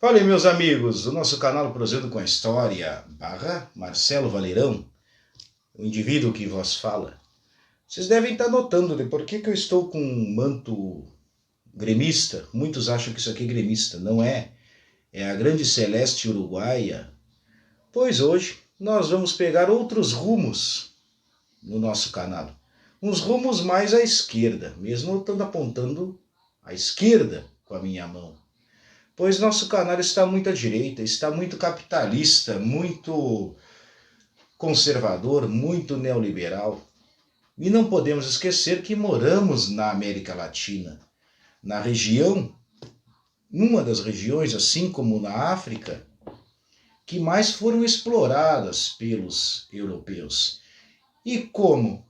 Fala aí, meus amigos, do nosso canal Prosendo com a História, Marcelo Valerão, o indivíduo que vos fala. Vocês devem estar notando, né, por que eu estou com um manto gremista. Muitos acham que isso aqui é gremista, não é. É a grande celeste uruguaia. Pois hoje nós vamos pegar outros rumos no nosso canal. Uns rumos mais à esquerda, mesmo eu estando apontando à esquerda com a minha mão. Pois nosso canal está muito à direita, está muito capitalista, muito conservador, muito neoliberal. E não podemos esquecer que moramos na América Latina, na região, uma das regiões, assim como na África, que mais foram exploradas pelos europeus. E como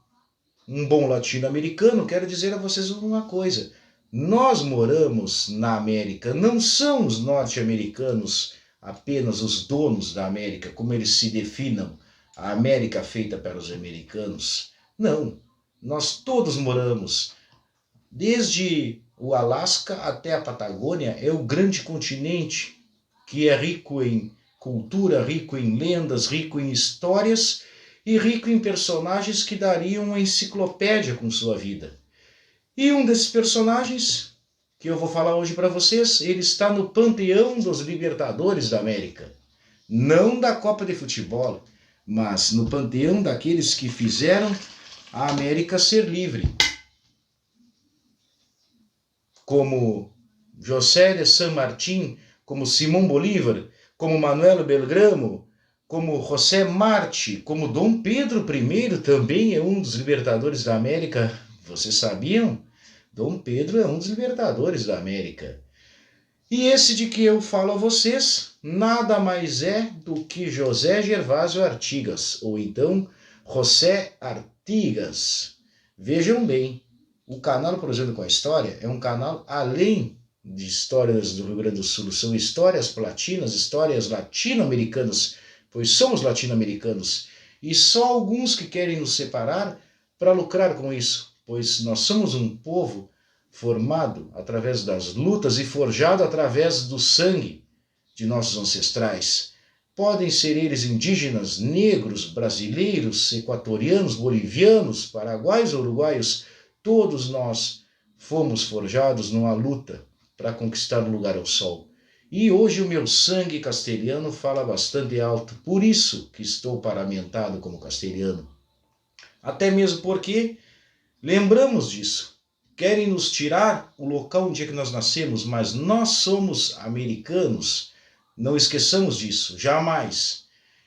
um bom latino-americano, quero dizer a vocês uma coisa: nós moramos na América, não são os norte-americanos apenas os donos da América, como eles se definam, a América feita para os americanos. Não, nós todos moramos, desde o Alasca até a Patagônia, é o grande continente que é rico em cultura, rico em lendas, rico em histórias e rico em personagens que dariam uma enciclopédia com sua vida. E um desses personagens que eu vou falar hoje para vocês, ele está no panteão dos Libertadores da América. Não da Copa de Futebol, mas no panteão daqueles que fizeram a América ser livre. Como José de San Martín, como Simão Bolívar, como Manuel Belgrano, como José Martí, como Dom Pedro I, também é um dos libertadores da América. Vocês sabiam? Dom Pedro é um dos libertadores da América. E esse de que eu falo a vocês, nada mais é do que José Gervásio Artigas, ou então José Artigas. Vejam bem, o canal Prosendo com a História é um canal além de histórias do Rio Grande do Sul, são histórias platinas, histórias latino-americanas, pois somos latino-americanos, e só alguns que querem nos separar para lucrar com isso, pois nós somos um povo formado através das lutas e forjado através do sangue de nossos ancestrais. Podem ser eles indígenas, negros, brasileiros, equatorianos, bolivianos, paraguaios ou uruguaios, todos nós fomos forjados numa luta para conquistar o lugar ao sol. E hoje o meu sangue castelhano fala bastante alto, por isso que estou paramentado como castelhano. Até mesmo porque lembramos disso. Querem nos tirar o local onde é que nós nascemos, mas nós somos americanos. Não esqueçamos disso, jamais.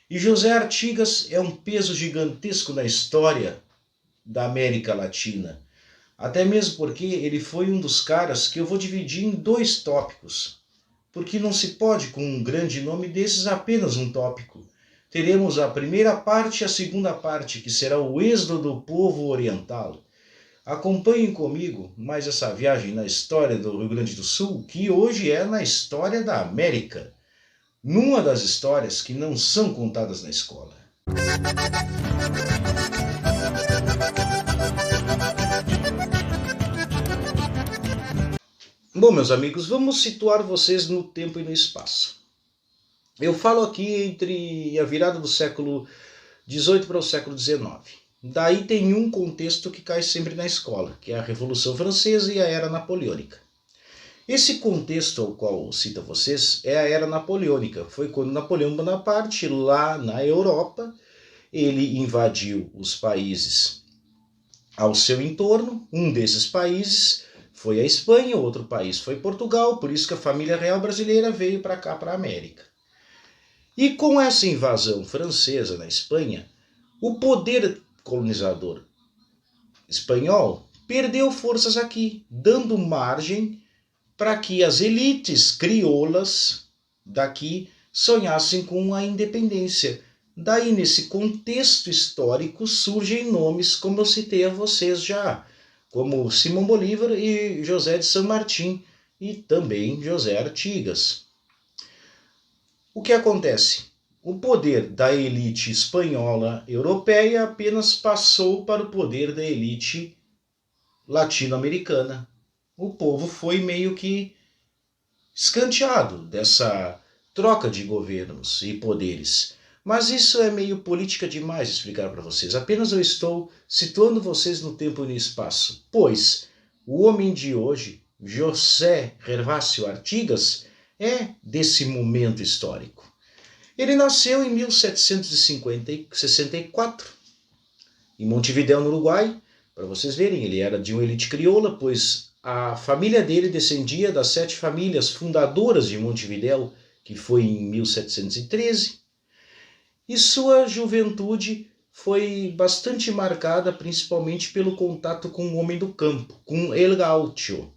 E José Artigas é um peso gigantesco na história da América Latina. Até mesmo porque ele foi um dos caras que eu vou dividir em dois tópicos. Porque não se pode, com um grande nome desses, apenas um tópico. Teremos a primeira parte e a segunda parte, que será o êxodo do povo oriental. Acompanhem comigo mais essa viagem na história do Rio Grande do Sul, que hoje é na história da América. Numa das histórias que não são contadas na escola. Bom, meus amigos, vamos situar vocês no tempo e no espaço. Eu falo aqui entre a virada do século XVIII para o século XIX. Daí tem um contexto que cai sempre na escola, que é a Revolução Francesa e a Era Napoleônica. Esse contexto ao qual eu cito a vocês é a Era Napoleônica. Foi quando Napoleão Bonaparte, lá na Europa, ele invadiu os países ao seu entorno. Um desses países foi a Espanha, outro país foi Portugal, por isso que a família real brasileira veio para cá, para a América. E com essa invasão francesa na Espanha, o poder colonizador espanhol perdeu forças aqui, dando margem para que as elites crioulas daqui sonhassem com a independência. Daí, nesse contexto histórico, surgem nomes, como eu citei a vocês já, como Simão Bolívar e José de San Martín, e também José Artigas. O que acontece? O poder da elite espanhola europeia apenas passou para o poder da elite latino-americana. O povo foi meio que escanteado dessa troca de governos e poderes. Mas isso é meio política demais explicar para vocês. Apenas eu estou situando vocês no tempo e no espaço. Pois o homem de hoje, José Gervásio Artigas, é desse momento histórico. Ele nasceu em 1764, em Montevidéu, no Uruguai. Para vocês verem, ele era de uma elite crioula, pois a família dele descendia das 7 famílias fundadoras de Montevidéu, que foi em 1713. E sua juventude foi bastante marcada principalmente pelo contato com o homem do campo, com El Gaucho,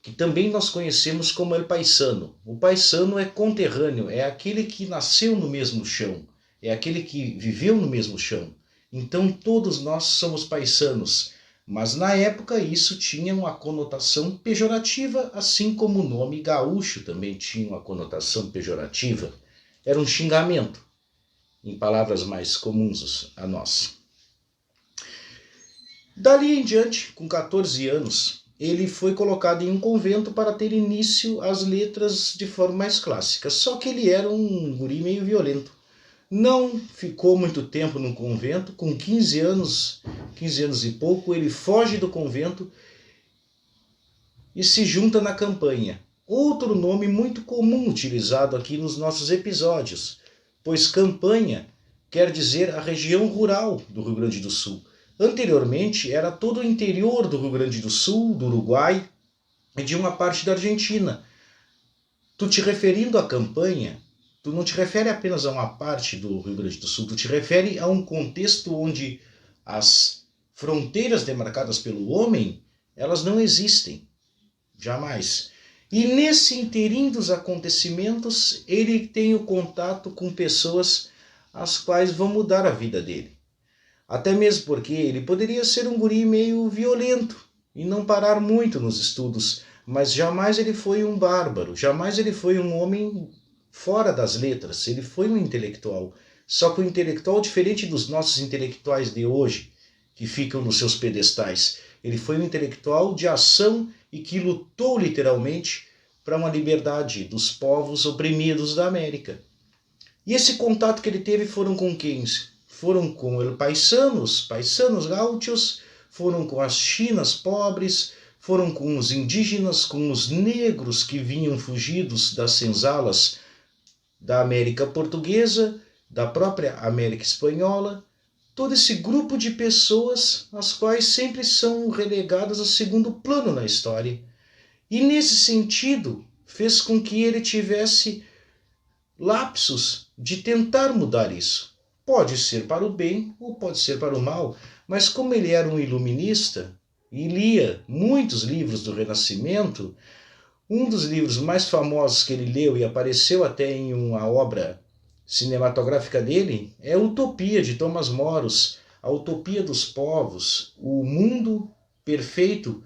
que também nós conhecemos como El Paisano. O paisano é conterrâneo, é aquele que nasceu no mesmo chão, é aquele que viveu no mesmo chão. Então todos nós somos paisanos, mas na época isso tinha uma conotação pejorativa, assim como o nome gaúcho também tinha uma conotação pejorativa. Era um xingamento, em palavras mais comuns a nós. Dali em diante, com 14 anos, ele foi colocado em um convento para ter início às letras de forma mais clássica. Só que ele era um guri meio violento. Não ficou muito tempo no convento. Com 15 anos e pouco, ele foge do convento e se junta na campanha. Outro nome muito comum utilizado aqui nos nossos episódios, pois campanha quer dizer a região rural do Rio Grande do Sul. Anteriormente era todo o interior do Rio Grande do Sul, do Uruguai e de uma parte da Argentina. Tu te referindo à campanha, tu não te refere apenas a uma parte do Rio Grande do Sul, tu te refere a um contexto onde as fronteiras demarcadas pelo homem, elas não existem, jamais. E nesse interim dos acontecimentos, ele tem o contato com pessoas as quais vão mudar a vida dele. Até mesmo porque ele poderia ser um guri meio violento e não parar muito nos estudos, mas jamais ele foi um bárbaro, jamais ele foi um homem fora das letras, ele foi um intelectual. Só que um intelectual diferente dos nossos intelectuais de hoje, que ficam nos seus pedestais. Ele foi um intelectual de ação e que lutou literalmente para uma liberdade dos povos oprimidos da América. E esse contato que ele teve foram com quem? Foram com os paisanos gaúchos, foram com as chinas pobres, foram com os indígenas, com os negros que vinham fugidos das senzalas da América Portuguesa, da própria América Espanhola, todo esse grupo de pessoas as quais sempre são relegadas a segundo plano na história. E nesse sentido, fez com que ele tivesse lapsos de tentar mudar isso. Pode ser para o bem ou pode ser para o mal, mas como ele era um iluminista e lia muitos livros do Renascimento, um dos livros mais famosos que ele leu e apareceu até em uma obra cinematográfica dele é Utopia, de Thomas Moros, a utopia dos povos, o mundo perfeito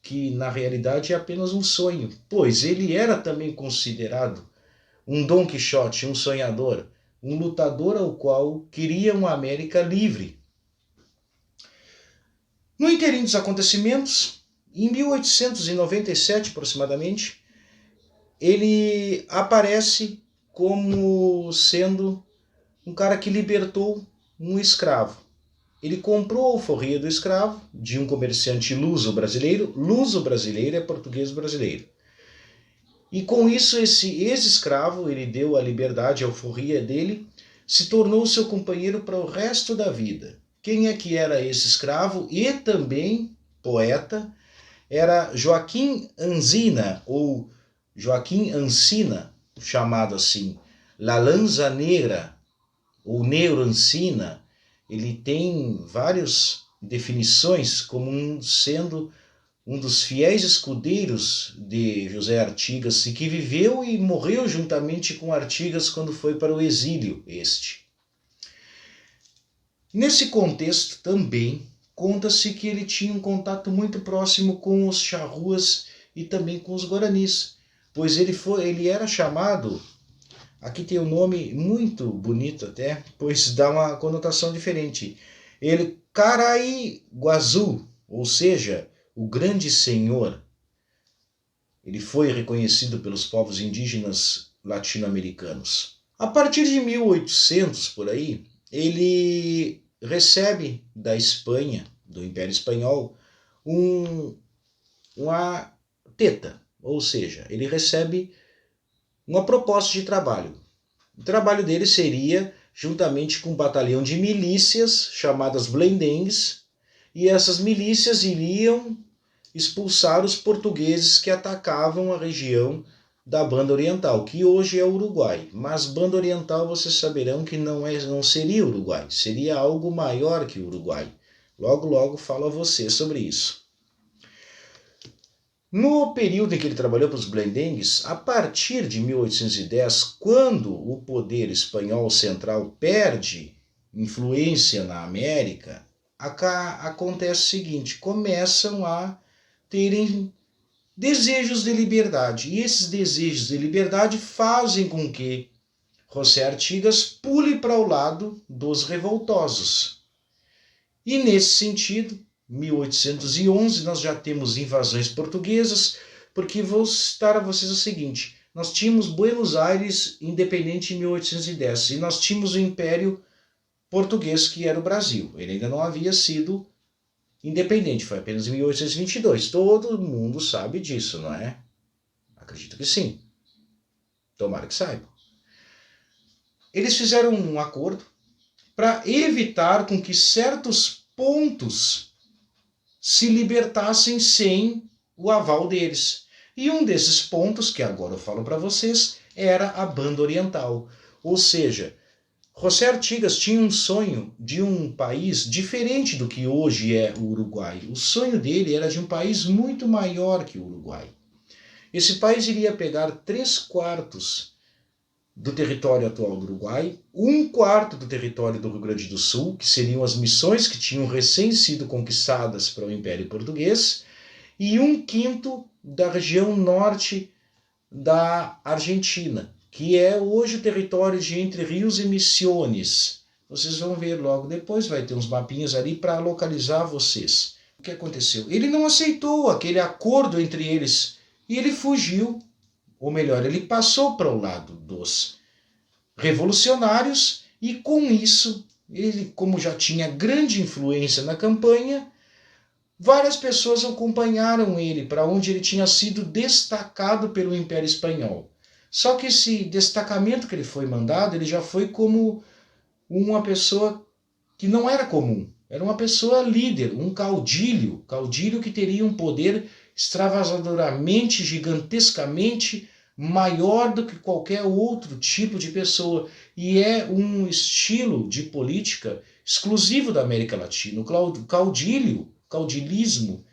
que na realidade é apenas um sonho, pois ele era também considerado um Dom Quixote, um sonhador, um lutador ao qual queria uma América livre. No interim dos acontecimentos, em 1897 aproximadamente, ele aparece como sendo um cara que libertou um escravo. Ele comprou a alforria do escravo de um comerciante luso-brasileiro é português brasileiro. E com isso, esse ex-escravo, ele deu a liberdade, a alforria dele, se tornou seu companheiro para o resto da vida. Quem é que era esse escravo e também poeta? Era Joaquim Anzina, ou Joaquim Ancina, chamado assim. La Lanza Negra, ou Negro Ancina, ele tem várias definições como sendo um dos fiéis escudeiros de José Artigas e que viveu e morreu juntamente com Artigas quando foi para o exílio este. Nesse contexto também conta-se que ele tinha um contato muito próximo com os charruas e também com os guaranis, pois ele era chamado, aqui tem um nome muito bonito até, pois dá uma conotação diferente, ele Caraiguazu, ou seja, o grande senhor. Ele foi reconhecido pelos povos indígenas latino-americanos. A partir de 1800, por aí, ele recebe da Espanha, do Império Espanhol, uma teta, ou seja, ele recebe uma proposta de trabalho. O trabalho dele seria, juntamente com um batalhão de milícias, chamadas Blendengues, e essas milícias iriam expulsar os portugueses que atacavam a região da Banda Oriental, que hoje é o Uruguai. Mas Banda Oriental vocês saberão que não seria Uruguai, seria algo maior que o Uruguai. Logo, logo falo a vocês sobre isso. No período em que ele trabalhou para os Blendengues, a partir de 1810, quando o poder espanhol central perde influência na América, acontece o seguinte: começam a terem desejos de liberdade. E esses desejos de liberdade fazem com que José Artigas pule para o lado dos revoltosos. E nesse sentido, 1811, nós já temos invasões portuguesas, porque vou citar a vocês o seguinte: nós tínhamos Buenos Aires independente em 1810 e nós tínhamos o Império Português, que era o Brasil. Ele ainda não havia sido independente, foi apenas em 1822. Todo mundo sabe disso, não é? Acredito que sim. Tomara que saibam. Eles fizeram um acordo para evitar com que certos pontos se libertassem sem o aval deles. E um desses pontos, que agora eu falo para vocês, era a Banda Oriental. Ou seja, José Artigas tinha um sonho de um país diferente do que hoje é o Uruguai. O sonho dele era de um país muito maior que o Uruguai. Esse país iria pegar 3/4 do território atual do Uruguai, 1/4 do território do Rio Grande do Sul, que seriam as missões que tinham recém sido conquistadas para o Império Português, e 1/5 da região norte da Argentina, que é hoje o território de Entre Rios e Misiones. Vocês vão ver logo depois, vai ter uns mapinhas ali para localizar vocês. O que aconteceu? Ele não aceitou aquele acordo entre eles e ele fugiu, ou melhor, ele passou para o lado dos revolucionários e com isso, ele, como já tinha grande influência na campanha, várias pessoas acompanharam ele para onde ele tinha sido destacado pelo Império Espanhol. Só que esse destacamento que ele foi mandado, ele já foi como uma pessoa que não era comum. Era uma pessoa líder, um caudilho que teria um poder extravasadoramente, gigantescamente maior do que qualquer outro tipo de pessoa. E é um estilo de política exclusivo da América Latina. O caudilismo,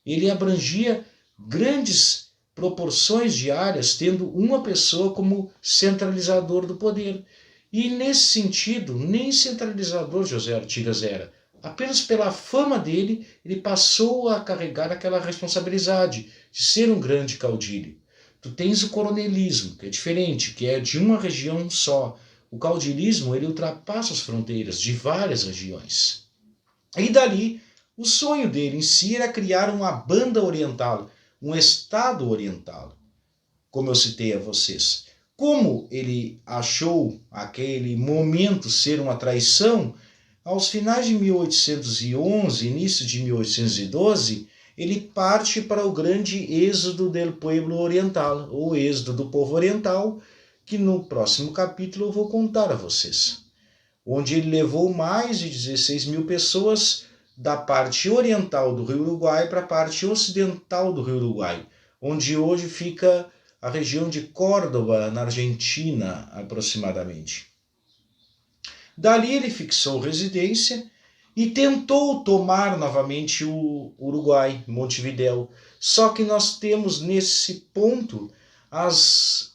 ele abrangia grandes proporções de áreas, tendo uma pessoa como centralizador do poder. E nesse sentido, nem centralizador José Artigas era. Apenas pela fama dele, ele passou a carregar aquela responsabilidade de ser um grande caudilho. Tu tens o coronelismo, que é diferente, que é de uma região só. O caudilismo, ele ultrapassa as fronteiras de várias regiões. E dali, o sonho dele em si era criar uma banda oriental, um estado oriental, como eu citei a vocês. Como ele achou aquele momento ser uma traição, aos finais de 1811, início de 1812, ele parte para o grande êxodo del pueblo oriental, ou êxodo do povo oriental, que no próximo capítulo eu vou contar a vocês. Onde ele levou mais de 16 mil pessoas da parte oriental do Rio Uruguai para a parte ocidental do Rio Uruguai, onde hoje fica a região de Córdoba, na Argentina, aproximadamente. Dali ele fixou residência e tentou tomar novamente o Uruguai, Montevidéu. Só que nós temos nesse ponto as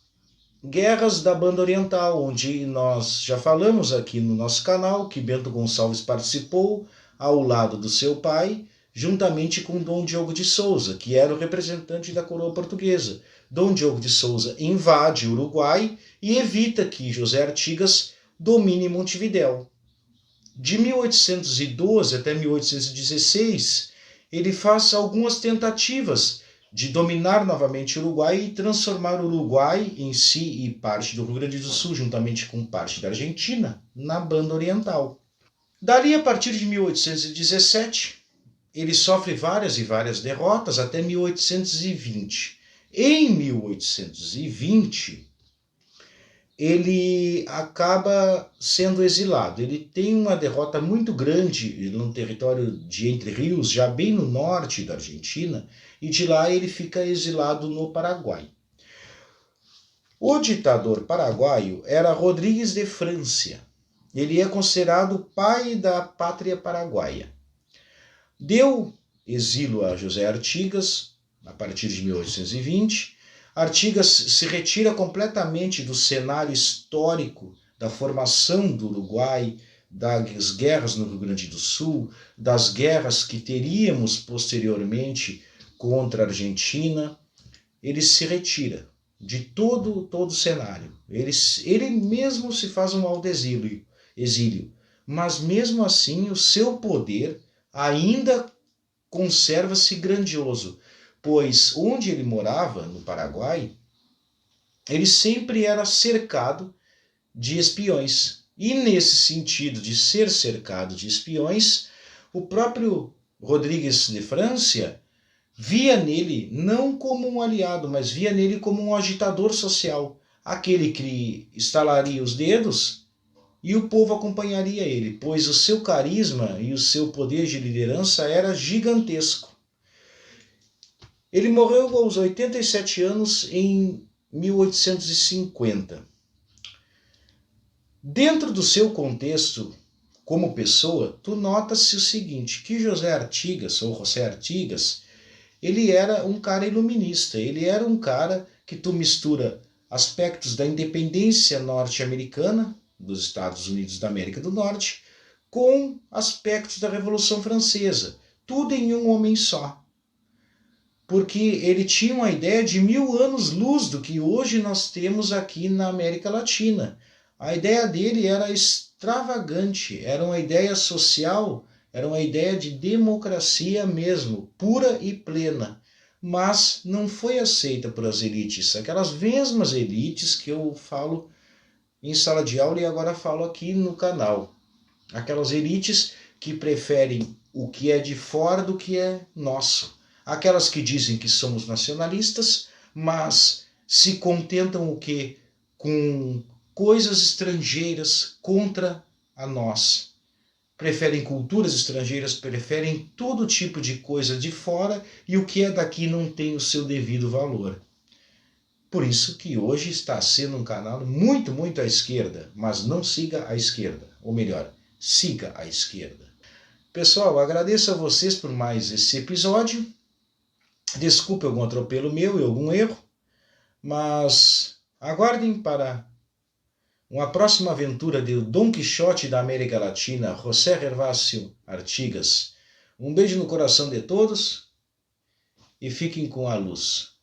guerras da Banda Oriental, onde nós já falamos aqui no nosso canal que Bento Gonçalves participou ao lado do seu pai, juntamente com Dom Diogo de Souza, que era o representante da coroa portuguesa. Dom Diogo de Souza invade o Uruguai e evita que José Artigas domine Montevidéu. De 1812 até 1816, ele faz algumas tentativas de dominar novamente o Uruguai e transformar o Uruguai em si e parte do Rio Grande do Sul, juntamente com parte da Argentina, na banda oriental. Dali, a partir de 1817, ele sofre várias e várias derrotas até 1820. Em 1820, ele acaba sendo exilado. Ele tem uma derrota muito grande no território de Entre Rios, já bem no norte da Argentina, e de lá ele fica exilado no Paraguai. O ditador paraguaio era Rodrigues de Francia. Ele é considerado o pai da pátria paraguaia. Deu exílio a José Artigas a partir de 1820. Artigas se retira completamente do cenário histórico da formação do Uruguai, das guerras no Rio Grande do Sul, das guerras que teríamos posteriormente contra a Argentina. Ele se retira de todo o cenário. Ele mesmo se faz um autoexílio, mas mesmo assim o seu poder ainda conserva-se grandioso, pois onde ele morava, no Paraguai, ele sempre era cercado de espiões. E nesse sentido de ser cercado de espiões, o próprio Rodrigues de Francia via nele não como um aliado, mas via nele como um agitador social, aquele que estalaria os dedos e o povo acompanharia ele, pois o seu carisma e o seu poder de liderança era gigantesco. Ele morreu aos 87 anos em 1850. Dentro do seu contexto como pessoa, tu notas-se o seguinte, que José Artigas, ele era um cara iluminista, ele era um cara que tu mistura aspectos da independência norte-americana, dos Estados Unidos da América do Norte, com aspectos da Revolução Francesa, tudo em um homem só. Porque ele tinha uma ideia de 1000 anos-luz do que hoje nós temos aqui na América Latina. A ideia dele era extravagante, era uma ideia social, era uma ideia de democracia mesmo, pura e plena. Mas não foi aceita por as elites, aquelas mesmas elites que eu falo em sala de aula e agora falo aqui no canal. Aquelas elites que preferem o que é de fora do que é nosso. Aquelas que dizem que somos nacionalistas, mas se contentam o quê? Com coisas estrangeiras contra a nós. Preferem culturas estrangeiras, preferem todo tipo de coisa de fora e o que é daqui não tem o seu devido valor. Por isso que hoje está sendo um canal muito, muito à esquerda, mas não siga a esquerda, ou melhor, siga a esquerda. Pessoal, agradeço a vocês por mais esse episódio. Desculpe algum atropelo meu e algum erro, mas aguardem para uma próxima aventura de Dom Quixote da América Latina, José Gervásio Artigas. Um beijo no coração de todos e fiquem com a luz.